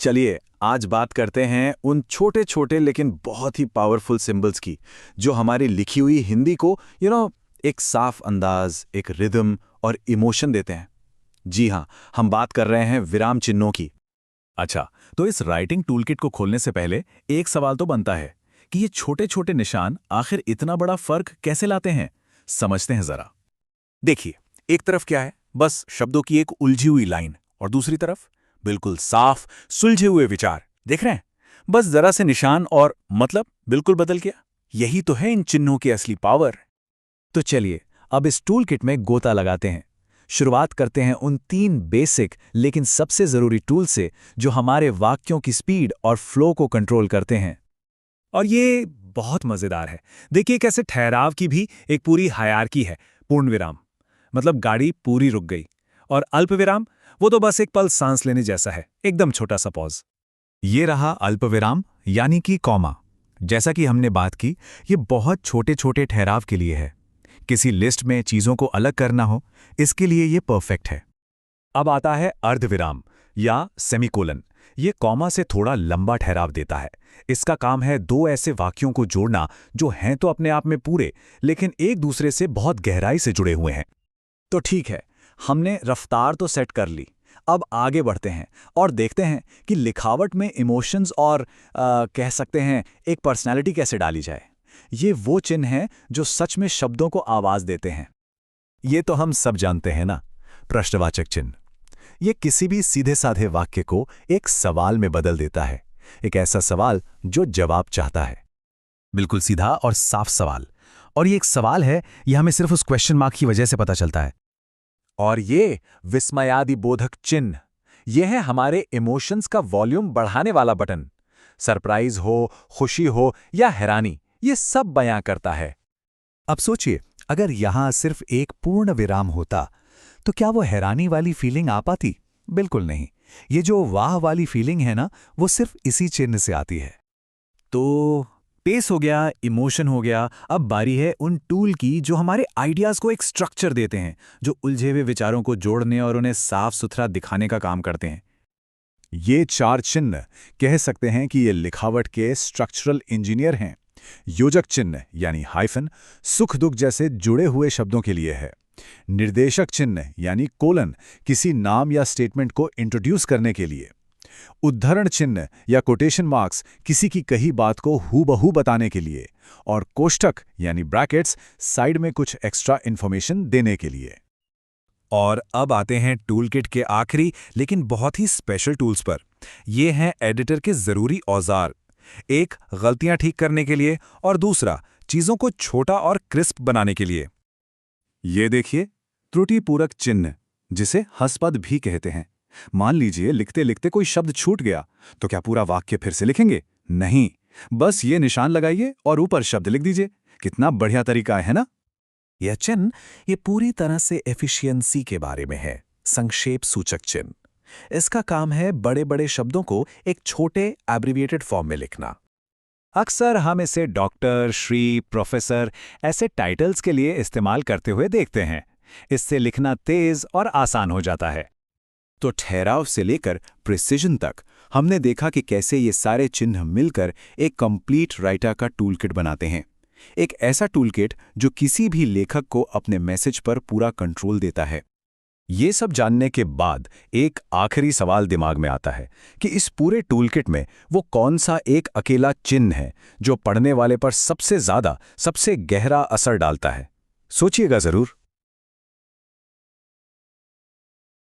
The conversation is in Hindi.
चलिए आज बात करते हैं उन छोटे छोटे लेकिन बहुत ही पावरफुल सिंबल्स की जो हमारी लिखी हुई हिंदी को एक साफ अंदाज, एक रिदम और इमोशन देते हैं। जी हाँ, हम बात कर रहे हैं विराम चिन्हों की। अच्छा, तो इस राइटिंग टूलकिट को खोलने से पहले एक सवाल तो बनता है कि ये छोटे छोटे निशान आखिर इतना बड़ा फर्क कैसे लाते हैं। समझते हैं जरा। देखिए, एक तरफ क्या है, बस शब्दों की एक उलझी हुई लाइन, और दूसरी तरफ बिल्कुल साफ सुलझे हुए विचार। देख रहे हैं, बस जरा से निशान और मतलब बिल्कुल बदल गया। यही तो है इन चिन्हों की असली पावर। तो चलिए अब इस टूलकिट में गोता लगाते हैं। शुरुआत करते हैं उन 3 बेसिक लेकिन सबसे जरूरी टूल से जो हमारे वाक्यों की स्पीड और फ्लो को कंट्रोल करते हैं। और ये बहुत मजेदार है। देखिए कैसे ठहराव की भी एक पूरी हायरार्की है। पूर्ण विराम मतलब गाड़ी पूरी रुक गई, और अल्प विराम वो तो बस एक पल सांस लेने जैसा है, एकदम छोटा सा पॉज। ये रहा अल्पविराम यानी कि कॉमा। जैसा कि हमने बात की, ये बहुत छोटे छोटे ठहराव के लिए है। किसी लिस्ट में चीजों को अलग करना हो, इसके लिए ये परफेक्ट है। अब आता है अर्धविराम या सेमीकोलन। ये कॉमा से थोड़ा लंबा ठहराव देता है। इसका काम है 2 ऐसे वाक्यों को जोड़ना जो हैं तो अपने आप में पूरे, लेकिन एक दूसरे से बहुत गहराई से जुड़े हुए हैं। तो ठीक है, हमने रफ्तार तो सेट कर ली। अब आगे बढ़ते हैं और देखते हैं कि लिखावट में इमोशंस और कह सकते हैं एक पर्सनैलिटी कैसे डाली जाए। ये वो चिन्ह हैं जो सच में शब्दों को आवाज देते हैं। ये तो हम सब जानते हैं ना, प्रश्नवाचक चिन्ह। ये किसी भी सीधे साधे वाक्य को एक सवाल में बदल देता है। एक ऐसा सवाल जो जवाब चाहता है। बिल्कुल सीधा और साफ सवाल। और ये एक सवाल है, यह हमें सिर्फ उस क्वेश्चन मार्क की वजह से पता चलता है। और ये विस्मयादि बोधक चिन्ह, ये है हमारे इमोशंस का वॉल्यूम बढ़ाने वाला बटन। सरप्राइज हो, खुशी हो या हैरानी, ये सब बयां करता है। अब सोचिए, अगर यहां सिर्फ एक पूर्ण विराम होता तो क्या वो हैरानी वाली फीलिंग आ पाती? बिल्कुल नहीं। ये जो वाह वाली फीलिंग है ना, वो सिर्फ इसी चिन्ह से आती है। तो पेस हो गया, इमोशन हो गया। अब बारी है उन टूल की जो हमारे आइडियाज को एक स्ट्रक्चर देते हैं, जो उलझे हुए विचारों को जोड़ने और उन्हें साफ सुथरा दिखाने का काम करते हैं। ये 4 चिन्ह कह सकते हैं कि ये लिखावट के स्ट्रक्चरल इंजीनियर हैं। योजक चिन्ह यानी हाइफन सुख दुख जैसे जुड़े हुए शब्दों के लिए है। निर्देशक चिन्ह यानी कोलन किसी नाम या स्टेटमेंट को इंट्रोड्यूस करने के लिए। उद्धरण चिन्ह या कोटेशन मार्क्स किसी की कही बात को हूबहू बताने के लिए। और कोष्ठक यानी ब्रैकेट्स साइड में कुछ एक्स्ट्रा इंफॉर्मेशन देने के लिए। और अब आते हैं टूलकिट के आखिरी लेकिन बहुत ही स्पेशल टूल्स पर। ये हैं एडिटर के जरूरी औजार। एक गलतियां ठीक करने के लिए और दूसरा चीजों को छोटा और क्रिस्प बनाने के लिए। ये देखिए, त्रुटि पूरक चिन्ह, जिसे हस्पद भी कहते हैं। मान लीजिए लिखते लिखते कोई शब्द छूट गया, तो क्या पूरा वाक्य फिर से लिखेंगे? नहीं, बस ये निशान लगाइए और ऊपर शब्द लिख दीजिए। कितना बढ़िया तरीका है ना? यह चिन्ह ये पूरी तरह से एफिशिएंसी के बारे में है। संक्षेप सूचक चिन्ह। इसका काम है बड़े बड़े शब्दों को एक छोटे एब्रिविएटेड फॉर्म में लिखना। अक्सर हम इसे डॉक्टर, श्री, प्रोफेसर ऐसे टाइटल्स के लिए इस्तेमाल करते हुए देखते हैं। इससे लिखना तेज और आसान हो जाता है। तो ठहराव से लेकर प्रिसिजन तक हमने देखा कि कैसे ये सारे चिन्ह मिलकर एक कंप्लीट राइटर का टूलकिट बनाते हैं। एक ऐसा टूलकिट जो किसी भी लेखक को अपने मैसेज पर पूरा कंट्रोल देता है। ये सब जानने के बाद एक आखिरी सवाल दिमाग में आता है कि इस पूरे टूलकिट में वो कौन सा एक अकेला चिन्ह है जो पढ़ने वाले पर सबसे ज्यादा, सबसे गहरा असर डालता है। सोचिएगा जरूर।